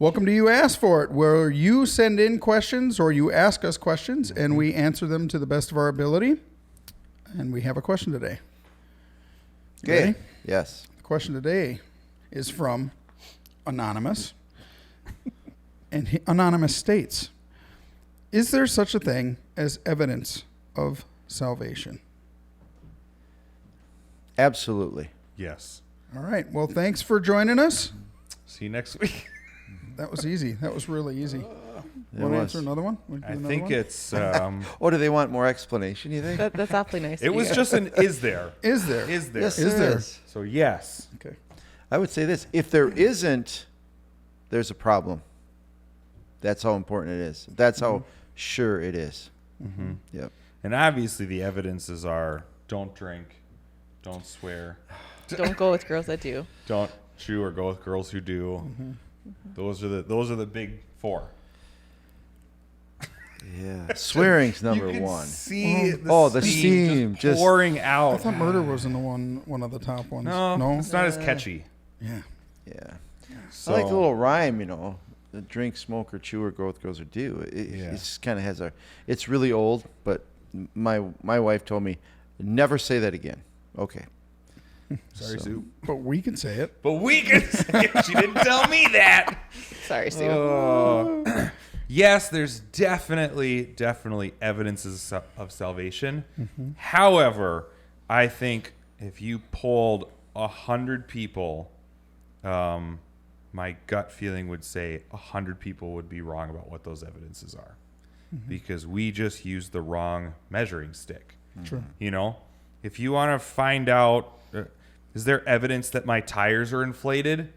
Welcome to You Ask For It, where you send in questions or you ask us questions, and we answer them to the best of our ability. And we have a question today. Okay. Ready? Yes. The question today is from Anonymous. And Anonymous states, is there such a thing as evidence of salvation? Absolutely. Yes. All right. Well, thanks for joining us. See you next week. That was easy. That was really easy. It Want to was. answer another one? I think it's. Oh, do they want more explanation, you think? That's awfully nice. It was just an is there. Is there? Is there? Yes, Is there? is. So yes. Okay. I would say this. If there isn't, there's a problem. That's how important it is. That's how sure it is. Mm-hmm. Yep. And obviously the evidences are don't drink, don't swear, Don't go with girls that do. don't chew or go with girls who do. Those are the big four. Yeah. Swearing's number you can one. See the steam just pouring out. I thought murder was in the one of the top ones. No, it's not as catchy. Yeah. Yeah. So, I like the little rhyme, the drink, smoke, or chew, or go with girls, or do. It Yeah. just kind of has it's really old, but my wife told me, never say that again. Okay. Sorry, So- Sue. But we can say it. But we can say it. She didn't tell me that. Sorry, Sue. Yes, there's definitely evidences of salvation. However, I think if you polled 100 people, my gut feeling would say 100 people would be wrong about what those evidences are, because we just used the wrong measuring stick. Sure. If you want to find out, is there evidence that my tires are inflated?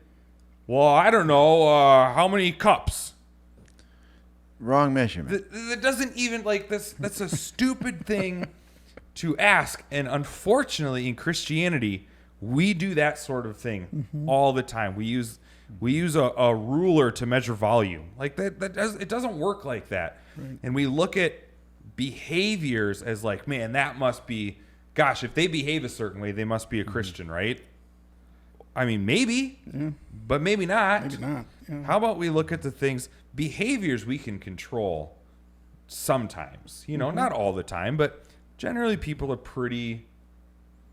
Well, I don't know. How many cups? Wrong measurement. That doesn't even this. That's a stupid thing to ask. And unfortunately, in Christianity, we do that sort of thing all the time. We use a ruler to measure volume. It doesn't work like that. Right. And we look at behaviors as man, that must be. Gosh, if they behave a certain way, they must be a Christian, right? I mean, maybe, but maybe not. Maybe not. Yeah. How about we look at the behaviors we can control sometimes, not all the time, but generally people are pretty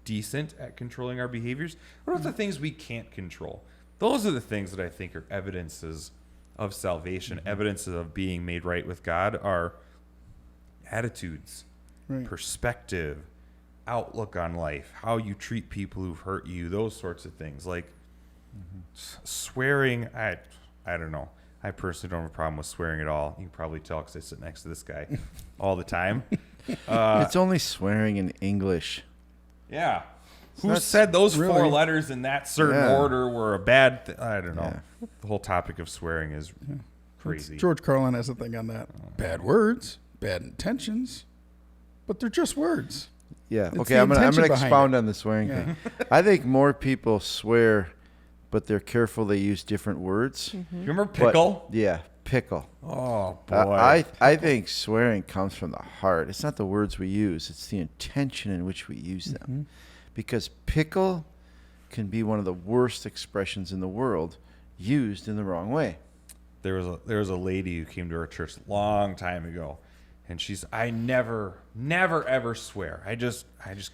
decent at controlling our behaviors. What about the things we can't control? Those are the things that I think are evidences of salvation, evidences of being made right with God, are attitudes, Right. perspective, outlook on life, how you treat people who've hurt you, those sorts of things. Swearing, I don't know. I personally don't have a problem with swearing at all. You can probably tell because I sit next to this guy all the time. It's only swearing in English. Yeah. Who That's said those really- four letters in that certain Yeah. order were a bad I don't know. Yeah. The whole topic of swearing is crazy. George Carlin has a thing on that. Bad words, bad intentions, but they're just words. Yeah. It's Okay. the I'm gonna intention behind expound it. on the swearing Yeah. thing. I think more people swear, but they're careful. They use different words. Do you remember But- pickle? yeah. Pickle. Oh boy. I think swearing comes from the heart. It's not the words we use. It's the intention in which we use them. Because pickle can be one of the worst expressions in the world used in the wrong way. There was a lady who came to our church a long time ago, and I never ever swear. I just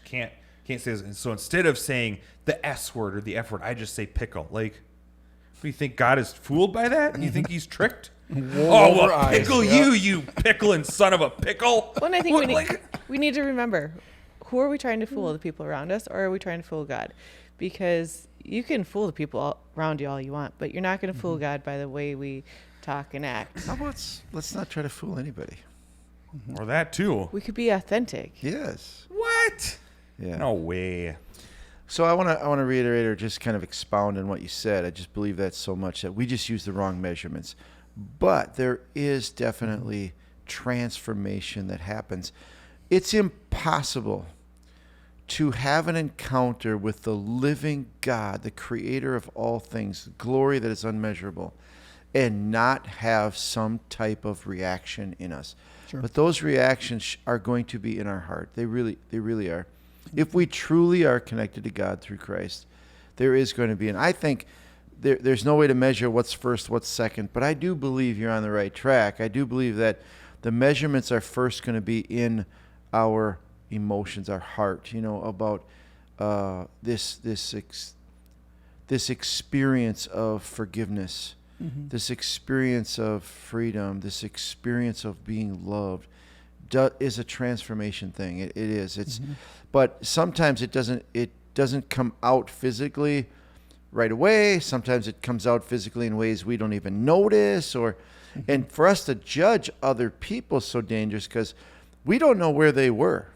can't say this. And so instead of saying the S word or the F word, I just say pickle. Do you think God is fooled by that? You think he's tricked? Oh, over well, eyes, pickle yeah. you pickling son of a pickle. Well, and I think What, we need to remember, who are we trying to fool? The people around us, or are we trying to fool God? Because you can fool the people around you all you want, but you're not going to fool God by the way we talk and act. How about let's not try to fool anybody? or that too. We could be authentic. Yes. What? Yeah. No way. So I want to reiterate or just kind of expound on what you said. I just believe that so much that we just use the wrong measurements. But there is definitely transformation that happens. It's impossible to have an encounter with the living God, the creator of all things, glory that is unmeasurable, and not have some type of reaction in us. Sure. But those reactions are going to be in our heart. They really are. If we truly are connected to God through Christ, there is going to be. And I think there's no way to measure what's first, what's second. But I do believe you're on the right track. I do believe that the measurements are first going to be in our emotions, our heart. About this experience of forgiveness, this experience of freedom, this experience of being loved, is a transformation thing. It is. It's, but sometimes it doesn't come out physically right away. Sometimes it comes out physically in ways we don't even notice, and for us to judge other people is so dangerous because we don't know where they were.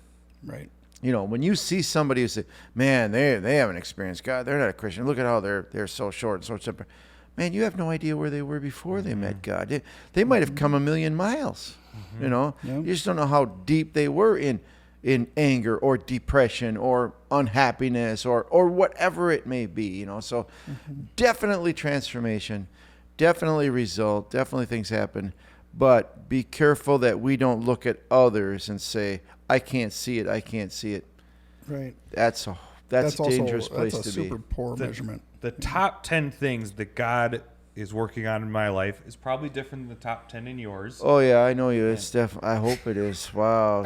Right. When you see somebody who say, man, they haven't experienced God, they're not a Christian. Look at how they're so short and so simple. Man, you have no idea where they were before they met God. They might have come a million miles. You just don't know how deep they were in anger or depression or unhappiness or whatever it may be. So definitely transformation, definitely result, definitely things happen. But be careful that we don't look at others and say, I can't see it. I can't see it. Right. That's a dangerous place that's a to be. super poor measurement. The top 10 things that God is working on in my life is probably different than the top 10 in yours. Oh yeah, I know you. It's I hope it is. Wow,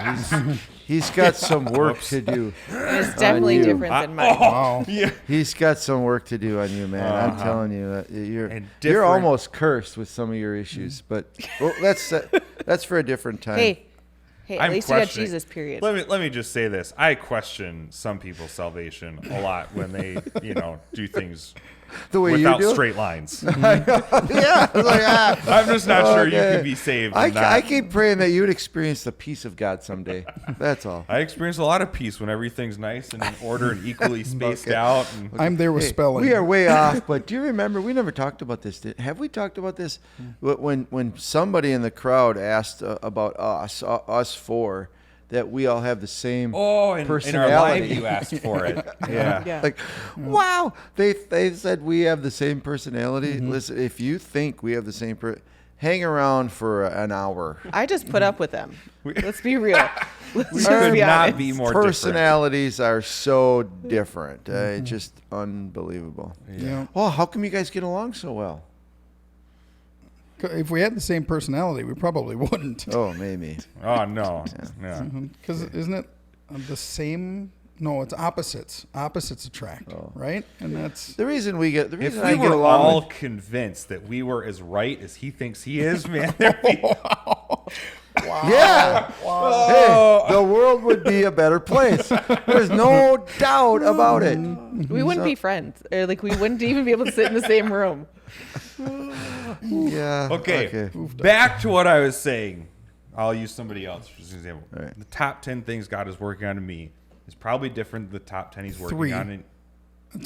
he's got some work to do. It's definitely you. different than mine. Wow. Yeah. He's got some work to do on you, man. I'm telling you, And you're different- almost cursed with some of your issues. But that's for a different time. Hey, at I'm least you got questioning- Jesus, period. Let me just say this. I question some people's salvation a lot when they, do things The way without you do. straight lines. Yeah, I'm just not sure you okay. can be saved. I keep praying that you would experience the peace of God someday. That's all. I experience a lot of peace when everything's nice and in order and equally spaced out. And I'm there with Hey, spelling. we are way off, but do you remember? We never talked about this. Have we talked about this? When somebody in the crowd asked about us four, that we all have the same in our personality. live you asked for it. Yeah. Yeah. Like, wow, they said we have the same personality. Listen, if you think we have the same hang around for an hour. I just put up with them. Let's be real. Let's We just could be not honest. be more different. Personalities are so different. It's just unbelievable. Yeah. Oh, how come you guys get along so well? If we had the same personality, we probably wouldn't. Oh, maybe. Oh, no. Yeah. Because isn't it the same? No, it's opposites. Opposites attract, right? And that's The reason If I we get were along all with, convinced that we were as right as he thinks he is, man, there'd be yeah. Hey, the world would be a better place. There's no doubt about it. We wouldn't be friends. Or we wouldn't even be able to sit in the same room. Yeah. Okay, back to what I was saying. I'll use somebody else as an example. All right. The top 10 things God is working on in me is probably different than the top 10 he's working 3. on in...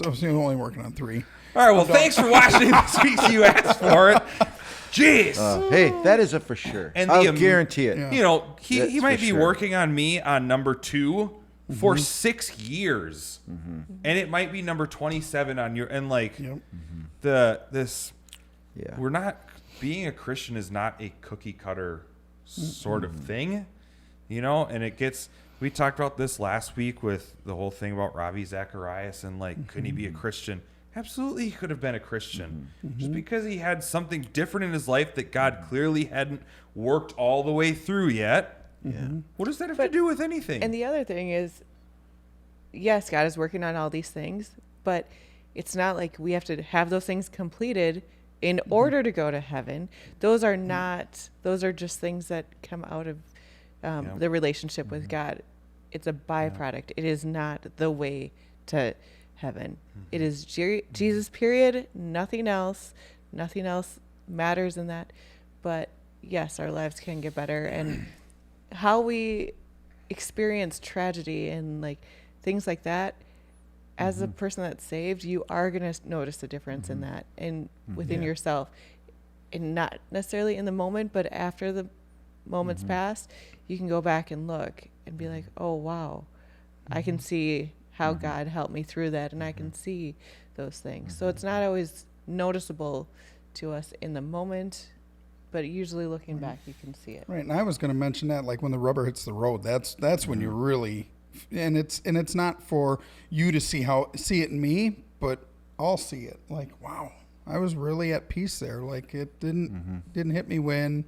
I'm only working on 3. All right, well, thanks for watching this week. You asked for it. Jeez. Hey, that is a for sure. And I'll the, guarantee it. Yeah. He That's might for be sure. working on me on number 2 for 6 years. And it might be number 27 on your... And Yep. Yeah. We're not... Being a Christian is not a cookie cutter sort of thing, and it gets... We talked about this last week with the whole thing about Ravi Zacharias and couldn't he be a Christian? Absolutely, he could have been a Christian. Just because he had something different in his life that God clearly hadn't worked all the way through yet. Yeah. What does that have to do with anything? And the other thing is, yes, God is working on all these things, but it's not like we have to have those things completed in order to go to heaven. Those are not, those are just things that come out of the relationship with God. It's a byproduct. It is not the way to heaven. It is Jesus, period. Nothing else matters in that. But yes, our lives can get better. And how we experience tragedy and things like that, as a person that's saved, you are going to notice a difference in that and within yourself. And not necessarily in the moment, but after the moment's passed, you can go back and look and be like, oh, wow, I can see how God helped me through that, and I can see those things. So it's not always noticeable to us in the moment, but usually looking back, you can see it. Right, and I was going to mention that, when the rubber hits the road, that's when you really, and it's not for you to see it in me, but I'll see it. Wow, I was really at peace there. Like it didn't hit me when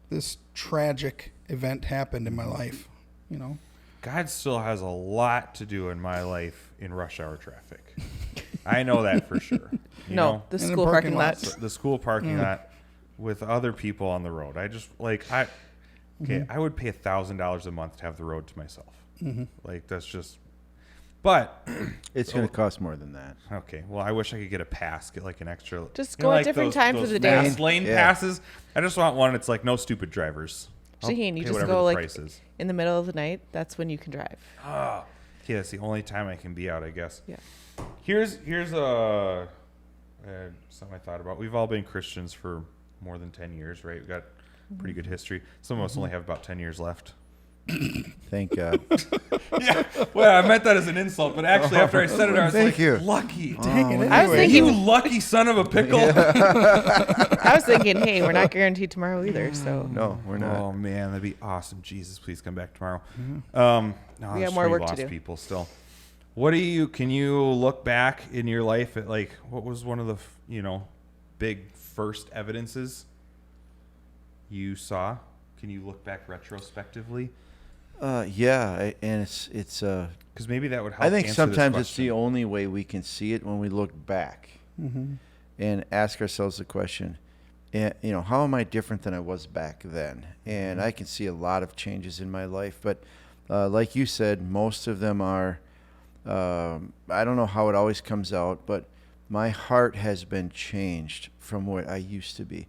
this tragic event happened in my life. You know. God still has a lot to do in my life in rush hour traffic. I know that for sure. You No, know? the And the school parking parking lot. lots. The school parking lot with other people on the road. I just I would pay $1,000 a month to have the road to myself. Like that's just. But It's going to cost more than that. okay, well, I wish I could get a pass, get like an extra. Just you go know, at like different those- times of those the day. fast lane Yeah. passes. I just want one. It's like no stupid drivers. I'll Shaheen, you pay just whatever go the like price is. in the middle of the night. That's when you can drive. Ah, yeah, that's the only time I can be out, I guess. Yeah. Here's something I thought about. We've all been Christians for more than 10 years, right? We've got pretty good history. Some of us only have about 10 years left. Thank God. Yeah. Well, I meant that as an insult, but actually, after I said it, I was Thank like, you. lucky. Dang it. I was anyway. You thinking, lucky son of a pickle. I was thinking, hey, we're not guaranteed tomorrow either. So No, we're not. Oh man, that'd be awesome. Jesus, please come back tomorrow. We No, got there's more three work to lost do. people still. What do you? Can you look back in your life at like what was one of the big first evidences you saw? Can you look back retrospectively? And it's Because maybe that would help. I think answer sometimes this it's the question. only way we can see it when we look back and ask ourselves the question, how am I different than I was back then? And I can see a lot of changes in my life, but like you said, most of them are, I don't know how it always comes out, but my heart has been changed from what I used to be.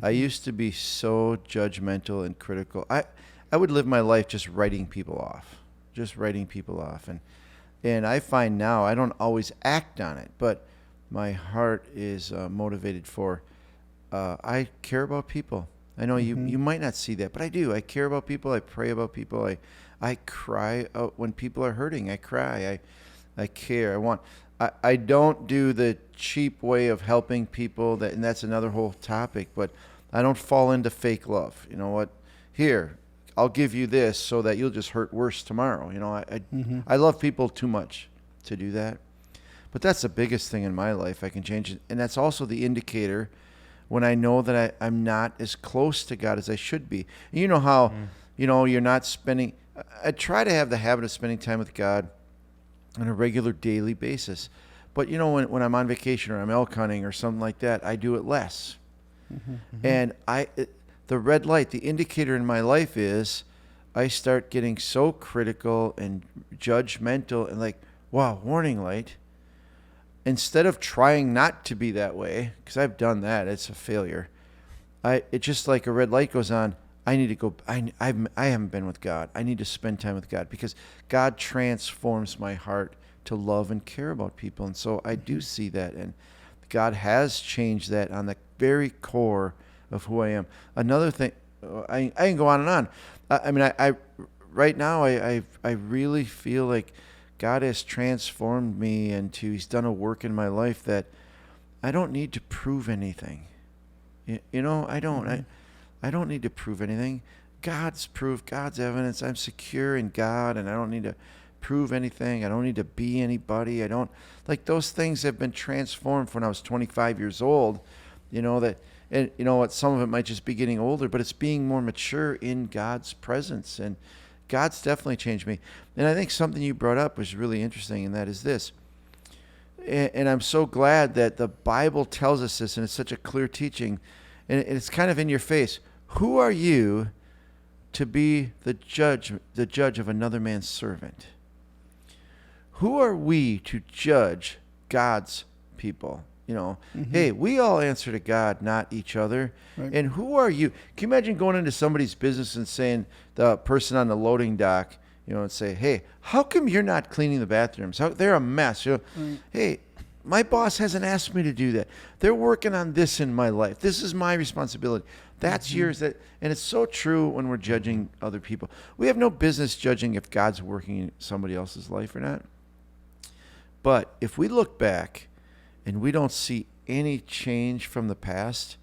I used to be so judgmental and critical. I would live my life just writing people off. And I find now I don't always act on it, but my heart is motivated for, I care about people. I know you might not see that, but I do. I care about people. I pray about people. I cry out when people are hurting. I cry. I care. I don't do the cheap way of helping people, and that's another whole topic, but I don't fall into fake love. You know what? Here, I'll give you this so that you'll just hurt worse tomorrow. I love people too much to do that. But that's the biggest thing in my life. I can change it. And that's also the indicator when I know that I'm not as close to God as I should be. And you know how, you're not spending, I try to have the habit of spending time with God on a regular daily basis. But when I'm on vacation or I'm elk hunting or something like that, I do it less. And the red light, the indicator in my life is I start getting so critical and judgmental and like, wow, warning light. Instead of trying not to be that way, because I've done that, it's a failure. It's just like a red light goes on. I need to go. I haven't been with God. I need to spend time with God because God transforms my heart to love and care about people. And so I do see that. And God has changed that on the very core of who I am. Another thing, I can go on and on. I right now, I really feel like God has transformed me into, He's done a work in my life that I don't need to prove anything. I don't need to prove anything. God's proof, God's evidence. I'm secure in God, and I don't need to prove anything. I don't need to be anybody. I don't, like, those things have been transformed from when I was 25 years old. And you know what, some of it might just be getting older, but it's being more mature in God's presence. And God's definitely changed me. And I think something you brought up was really interesting, and that is this. And I'm so glad that the Bible tells us this, and it's such a clear teaching, and it's kind of in your face. Who are you to be the judge of another man's servant? Who are we to judge God's people? Hey, we all answer to God, not each other. Right. And who are you? Can you imagine going into somebody's business and saying, the person on the loading dock, and say, hey, how come you're not cleaning the bathrooms? They're a mess. Right. Hey, my boss hasn't asked me to do that. They're working on this in my life. This is my responsibility. That's yours. And it's so true when we're judging other people. We have no business judging if God's working in somebody else's life or not. But if we look back and we don't see any change from the past,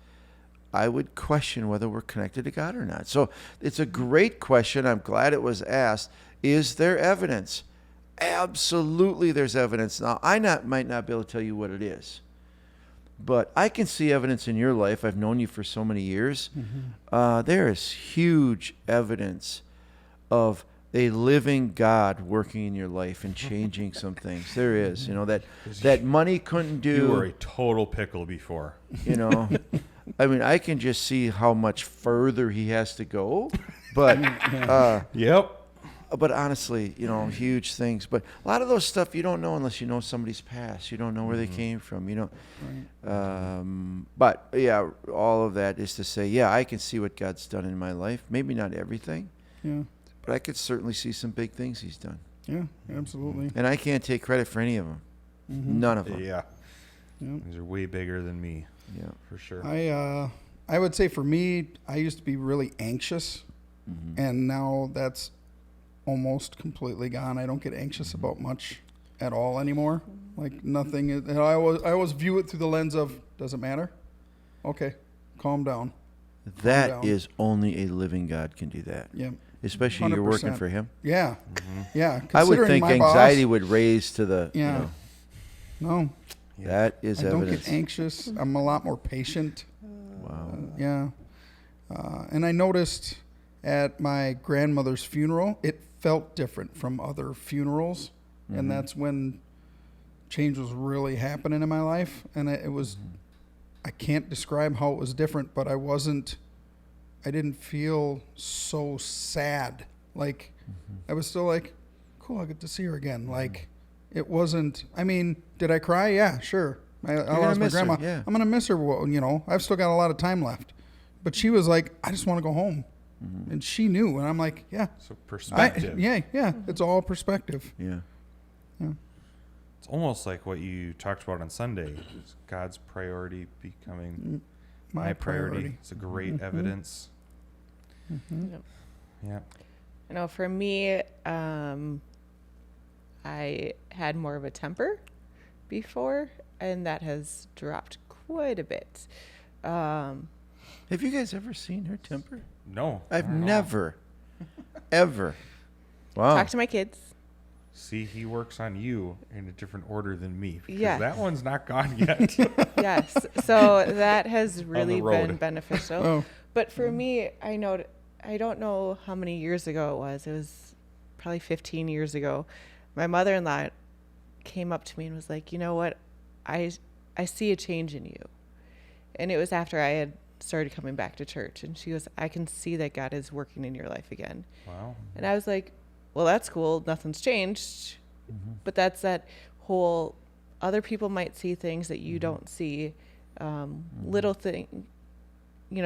I would question whether we're connected to God or not. So it's a great question. I'm glad it was asked. Is there evidence? Absolutely there's evidence. Now, might not be able to tell you what it is. But I can see evidence in your life. I've known you for so many years. There is huge evidence of a living God working in your life and changing some things. There is, that money couldn't do. You were a total pickle before. I mean, I can just see how much further he has to go. But Yep. but honestly, huge things. But a lot of those stuff you don't know unless you know somebody's past. You don't know where they came from. But yeah, all of that is to say, yeah, I can see what God's done in my life. Maybe not everything, but I could certainly see some big things He's done. Yeah, absolutely. And I can't take credit for any of them. None of them. Yeah. Yep. These are way bigger than me. Yeah. For sure. I would say for me, I used to be really anxious, and now that's almost completely gone. I don't get anxious about much at all anymore. Like nothing. And I always view it through the lens of, does it matter? Okay, calm down. That is only a living God can do that. Yeah. Especially you're working 100%. for Him. Yeah. Yeah. I would Considering think my anxiety boss- would raise to the, Yeah. No, that is I don't evidence. get anxious. I'm a lot more patient. Wow. Yeah. And I noticed at my grandmother's funeral, it felt different from other funerals. And that's when change was really happening in my life. And it was, I can't describe how it was different, but I didn't feel so sad. Like, I was still like, cool, I get to see her again. Like, it wasn't, did I cry? Yeah, sure. I lost my miss her, grandma. yeah. I'm going to miss her. Well, I've still got a lot of time left. But she was like, I just want to go home. And she knew. And I'm like, yeah. So perspective. Yeah. It's all perspective. Yeah. It's almost like what you talked about on Sunday. It's God's priority becoming my priority. It's a great evidence. Yep. Yeah. I know for me, I had more of a temper before, and that has dropped quite a bit. Have you guys ever seen her temper? No. I've not at all. never, ever. Wow. Talk to my kids. See, He works on you in a different order than me. Because Yeah. that one's not gone yet. Yes. So that has really road. been beneficial. Oh. But for me, I don't know how many years ago it was. It was probably 15 years ago. My mother-in-law came up to me and was like, you know what? I see a change in you. And it was after I had started coming back to church. And she goes, I can see that God is working in your life again. Wow. And I was like, well, that's cool. Nothing's changed. But that's that whole other people might see things that you don't see. Little thing,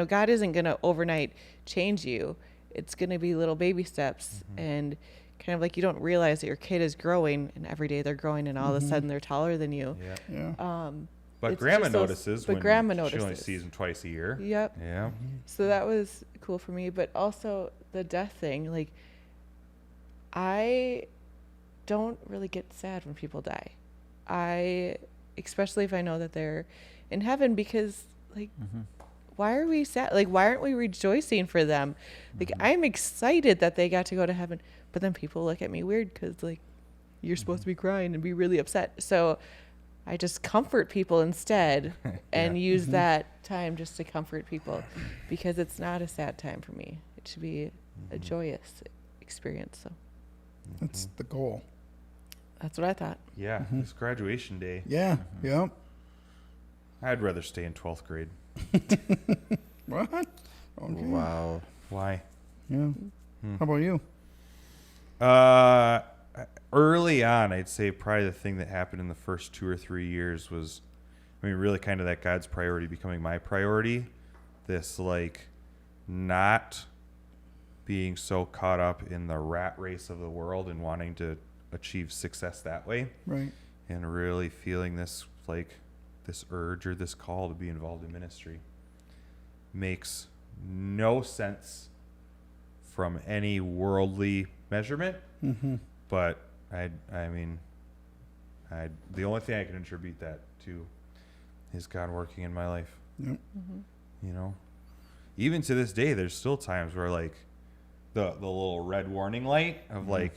God isn't going to overnight change you. It's going to be little baby steps. And kind of like you don't realize that your kid is growing, and every day they're growing, and all of a sudden they're taller than you. Yeah. Yeah. But It's grandma just those- notices but when grandma she only notices. sees him twice a year. Yep. Yeah. So that was cool for me. But also the death thing, like, I don't really get sad when people die. Especially if I know that they're in heaven, because like, why are we sad? Like, why aren't we rejoicing for them? Like, I'm excited that they got to go to heaven, but then people look at me weird because like, you're supposed to be crying and be really upset. So I just comfort people instead and use that time just to comfort people, because it's not a sad time for me. It should be a joyous experience. So That's the goal. that's what I thought. Yeah. It's graduation day. Yeah. Yep. I'd rather stay in 12th grade. What? Okay. Wow. Why? Yeah. How about you? Early on, I'd say probably the thing that happened in the first 2 or 3 years was, really kind of that God's priority becoming my priority. This, like, not being so caught up in the rat race of the world and wanting to achieve success that way. Right. And really feeling this, like, this urge or this call to be involved in ministry. Makes no sense from any worldly measurement. But the only thing I can attribute that to is God working in my life. Yep. Even to this day, there's still times where like the little red warning light of like,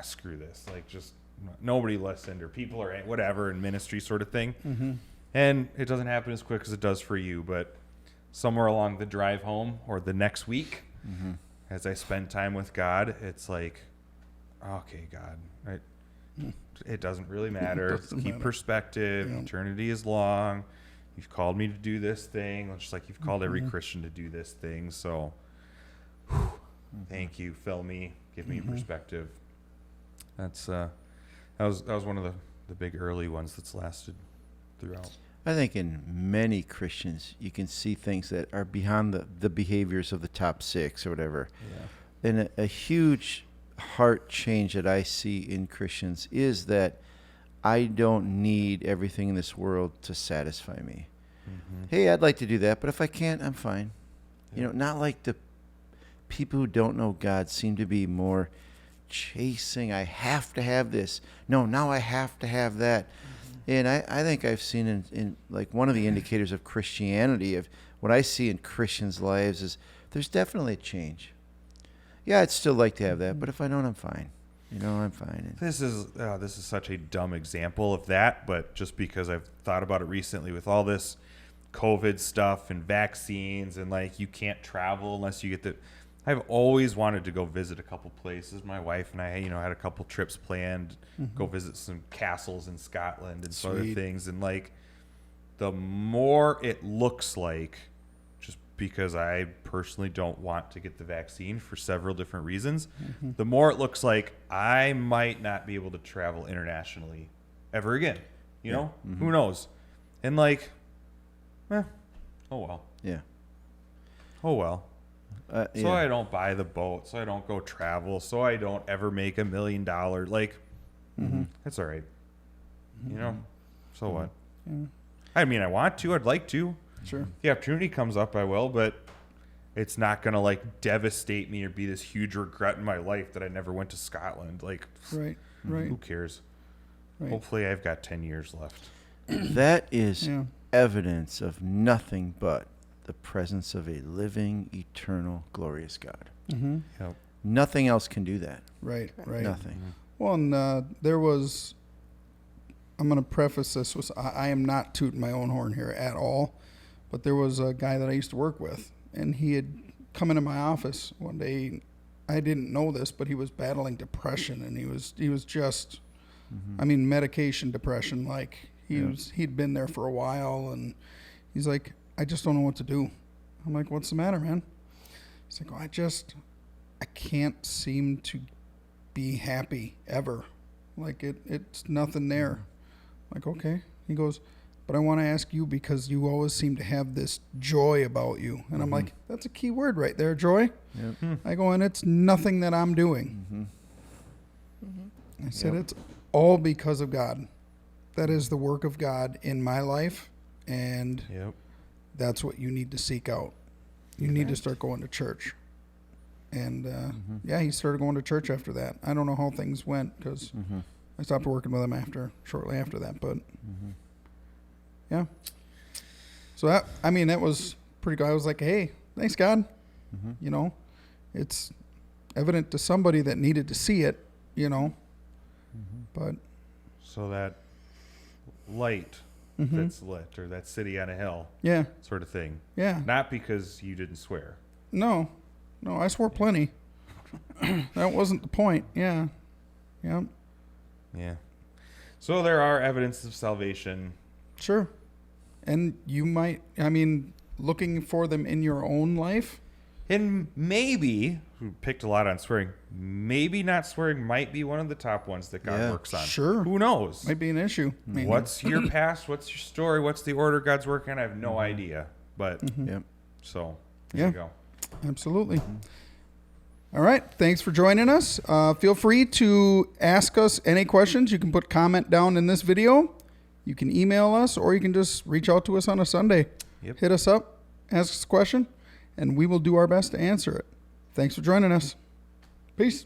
screw this, like just nobody listened or people are whatever in ministry sort of thing. And it doesn't happen as quick as it does for you, but somewhere along the drive home or the next week, as I spend time with God, it's like, okay, God, it doesn't really matter. Keep perspective. Yeah. Eternity is long. You've called me to do this thing, just like you've called every Christian to do this thing. So, thank you. Fill me. Give me perspective. That's that was one of the big early ones that's lasted throughout. I think in many Christians, you can see things that are beyond the behaviors of the top 6 or whatever. Yeah. And a huge heart change that I see in Christians is that I don't need everything in this world to satisfy me. Hey, I'd like to do that, but if I can't, I'm fine. You know, not like the people who don't know God seem to be more chasing. I have to have this. No, now I have to have that. And I think I've seen in like one of the indicators of Christianity, of what I see in Christians' lives, is there's definitely a change. Yeah, I'd still like to have that, but if I don't, I'm fine. You know, I'm fine. This is such a dumb example of that, but just because I've thought about it recently with all this COVID stuff and vaccines and like you can't travel unless you get the. I've always wanted to go visit a couple places. My wife and I, had a couple trips planned, go visit some castles in Scotland and some other Sweet. things. And like, the more it looks like, just because I personally don't want to get the vaccine for several different reasons, the more it looks like I might not be able to travel internationally ever again. You know, who knows? And like, oh well. Yeah. Oh well. So Yeah. I don't buy the boat, so I don't go travel, so I don't ever make $1 million. Like, that's all right. You know? So what? Yeah. I mean, I want to. I'd like to. Sure. If the opportunity comes up, I will, but it's not going to, like, devastate me or be this huge regret in my life that I never went to Scotland. Like, Right. who cares? Right. Hopefully I've got 10 years left. That is Yeah. evidence of nothing but the presence of a living, eternal, glorious God. Yep. Nothing else can do that. Right. Right. Nothing. Well, and there was. I'm going to preface this with I am not tooting my own horn here at all, but there was a guy that I used to work with, and he had come into my office one day. I didn't know this, but he was battling depression, and he was just, I mean, medication depression. Like he'd been there for a while, and he's like, I just don't know what to do. I'm like, what's the matter, man? He's like, I can't seem to be happy ever. Like it's nothing there. I'm like, okay. He goes, but I want to ask you because you always seem to have this joy about you. And I'm like, that's a key word right there, joy. Yep. I go, and it's nothing that I'm doing. I said, it's all because of God. That is the work of God in my life. And Yep. that's what you need to seek out. You need to start going to church. And yeah, he started going to church after that. I don't know how things went because I stopped working with him shortly after that. But yeah, so that was pretty good. I was like, hey, thanks God. You know, it's evident to somebody that needed to see it. You know, but So that light that's lit, or that city on a hill yeah, sort of thing. yeah, Not because you didn't swear. no, I swore plenty. That wasn't the point. Yeah. Yeah. So there are evidence of salvation. Sure. And you might, looking for them in your own life. And maybe, we picked a lot on swearing, maybe not swearing might be one of the top ones that God works on. Sure. Who knows? Might be an issue. Maybe. What's your past? What's your story? What's the order God's working on? I have no idea. But, Yep. so, there you go. Absolutely. All right. Thanks for joining us. Feel free to ask us any questions. You can put comment down in this video. You can email us, or you can just reach out to us on a Sunday. Yep. Hit us up, ask us a question, and we will do our best to answer it. Thanks for joining us. Peace.